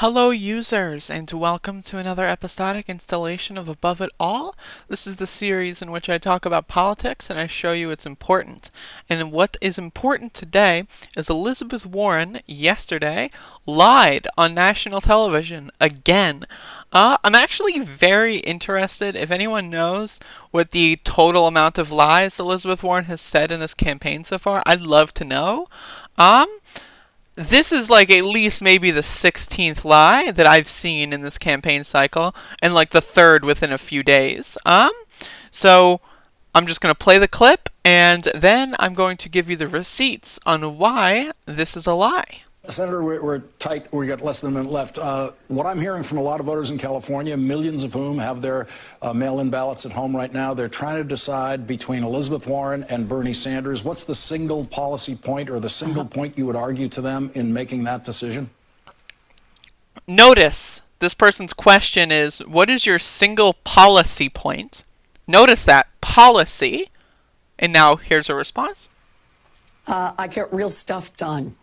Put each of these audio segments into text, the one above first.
Hello users, and welcome to another episodic installation of Above It All. This is the series in which I talk about politics and I show you it's important. And what is important today is Elizabeth Warren yesterday lied on national television again. I'm actually very interested if anyone knows what the total amount of lies Elizabeth Warren has said in this campaign so far. I'd love to know. Um, this is like at least maybe the 16th lie that I've seen in this campaign cycle, and like the third within a few days. So I'm just going to play the clip, and then I'm going to give you the receipts on why this is a lie. Senator, we're tight. We got less than a minute left. What I'm hearing from a lot of voters in California, millions of whom have their mail-in ballots at home right now, they're trying to decide between Elizabeth Warren and Bernie Sanders. What's the single policy point or the single point you would argue to them in making that decision? Notice this person's question is, what is your single policy point? Notice that, policy. And now here's a response. I get real stuff done.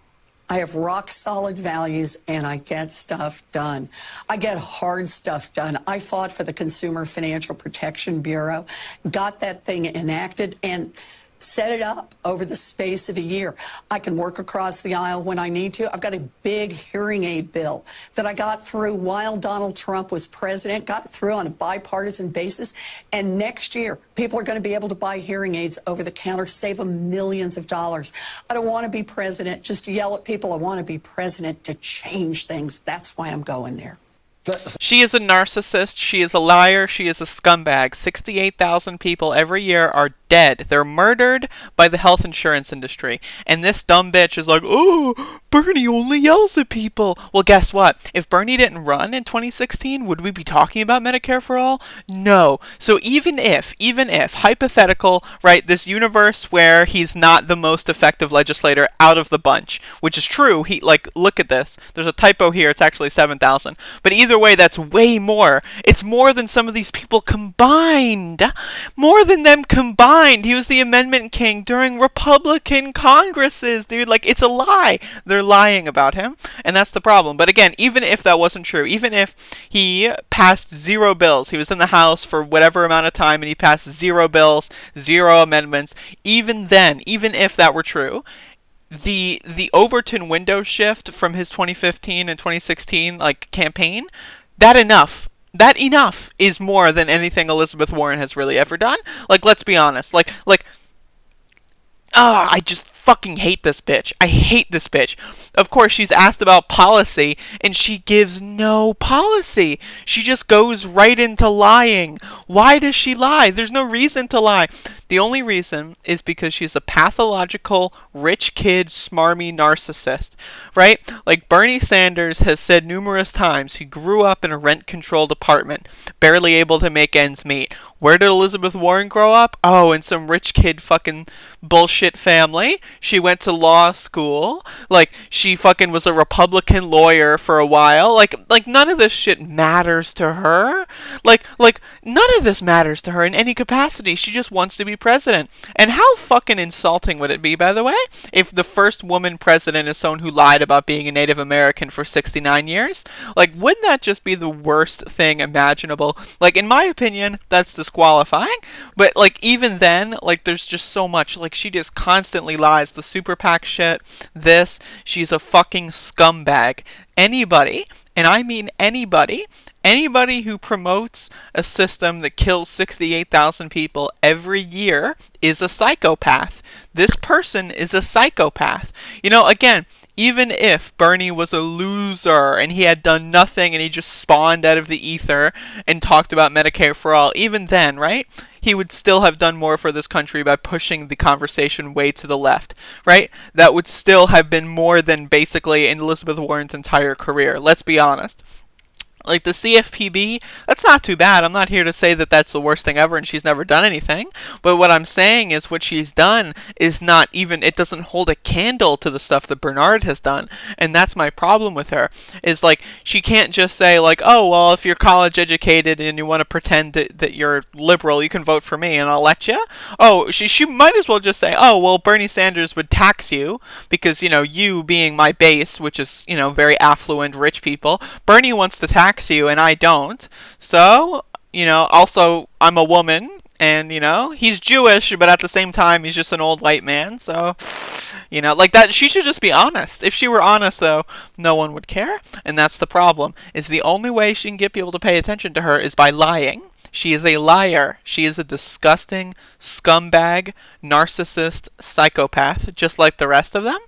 I have rock solid values and I get stuff done. I get hard stuff done. I fought for the Consumer Financial Protection Bureau, got that thing enacted and set it up over the space of a year. I can work across the aisle when I need to. I've got a big hearing aid bill that I got through while Donald Trump was president, got it through on a bipartisan basis. And next year, people are going to be able to buy hearing aids over the counter, save them millions of dollars. I don't want to be president just to yell at people. I want to be president to change things. That's why I'm going there. She is a narcissist, she is a liar, she is a scumbag. 68,000 people every year are dead. They're murdered by the health insurance industry. And this dumb bitch is like, oh, Bernie only yells at people. Well, guess what? If Bernie didn't run in 2016, would we be talking about Medicare for All? No. So even if, hypothetical, right, this universe where he's not the most effective legislator out of the bunch, which is true, look at this. There's a typo here, it's actually 7,000. But either way, that's way more. It's more than some of these people combined. More than them combined. He was the amendment king during Republican Congresses, dude. Like, it's a lie. They're lying about him, and that's the problem. But again, even if that wasn't true, even if he passed 0 bills, he was in the House for whatever amount of time, and he passed 0 bills, 0 amendments, even then, even if that were true, the Overton window shift from his 2015 and 2016 campaign, that enough is more than anything Elizabeth Warren has really ever done. Let's be honest. I just fucking hate this bitch. I hate this bitch. Of course, she's asked about policy, and she gives no policy. She just goes right into lying. Why does she lie? There's no reason to lie. The only reason is because she's a pathological, rich kid, smarmy narcissist, right? Like Bernie Sanders has said numerous times, he grew up in a rent-controlled apartment, barely able to make ends meet. Where did Elizabeth Warren grow up? Oh, in some rich kid fucking bullshit family. She went to law school. She fucking was a Republican lawyer for a while. None of this shit matters to her. None of this matters to her in any capacity. She just wants to be president. And how fucking insulting would it be, by the way, if the first woman president is someone who lied about being a Native American for 69 years? Wouldn't that just be the worst thing imaginable? In my opinion, that's disqualifying. But, even then, there's just so much. She just constantly lies. The super PAC shit, she's a fucking scumbag. Anybody, and I mean anybody who promotes a system that kills 68,000 people every year is a psychopath. This person is a psychopath. Again, even if Bernie was a loser and he had done nothing and he just spawned out of the ether and talked about Medicare for All, even then, right? He would still have done more for this country by pushing the conversation way to the left, right? That would still have been more than basically in Elizabeth Warren's entire career. Let's be honest. Like the CFPB, that's not too bad. I'm not here to say that that's the worst thing ever and she's never done anything. But what I'm saying is what she's done is not even, it doesn't hold a candle to the stuff that Bernard has done. And that's my problem with her. Is like, she can't just say like, oh, well, if you're college educated and you want to pretend that you're liberal, you can vote for me and I'll let you. Oh, she might as well just say, oh, well, Bernie Sanders would tax you because, you being my base, which is, very affluent, rich people, Bernie wants to tax you and I don't. So, also I'm a woman and, he's Jewish, but at the same time he's just an old white man. So, like that, she should just be honest. If she were honest though, no one would care. And that's the problem. Is the only way she can get people to pay attention to her is by lying. She is a liar. She is a disgusting scumbag, narcissist, psychopath, just like the rest of them.